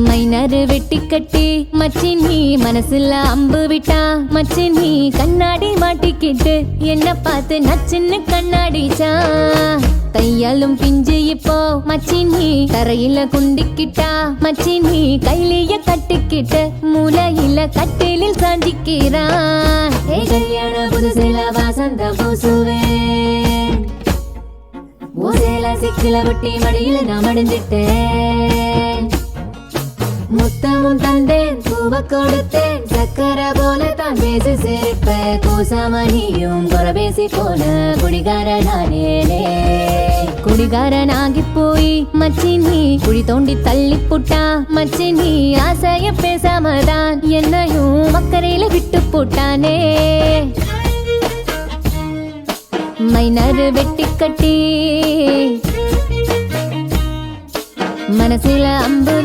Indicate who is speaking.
Speaker 1: minor வெட்டி கட்டி மச்சி நீ மனசுல அம்பு விட்டா மச்சி நீ கண்ணாடி மாட்டிக்கிட்டு என்ன பார்த்து நச்சுன்னு கண்ணாடிச்சா கையாலும் பிஞ்சு இப்போ மச்சி நீ தரையில குண்டிக்கிட்டா மச்சி நீ கையிலேயே கட்டிக்கிட்டு மூலையில கட்டிலில் சாஞ்சிக்கிறான் கல்யாண புதுசில வாசந்த பூசுவேன் ஓசையில சிக்கில ஒட்டி மடியில நான் மடிஞ்சிட்டேன் முத்தமும் தந்தேன் பூவ கொடுத்தேன் சக்கரை போல தான் பேசி சிரிப்ப கோசாமணியும் குறபேசி போல குடிகாரனானேனே குடிகாரனாகி போய் மச்சி நீ குழி தோண்டி தள்ளி புட்டா மச்சி நீ ஆசைய பேசாமதான் என்னையும் மக்கரையில விட்டு போட்டானே மைனரு வெட்டி கட்டி மனசுல அம்பு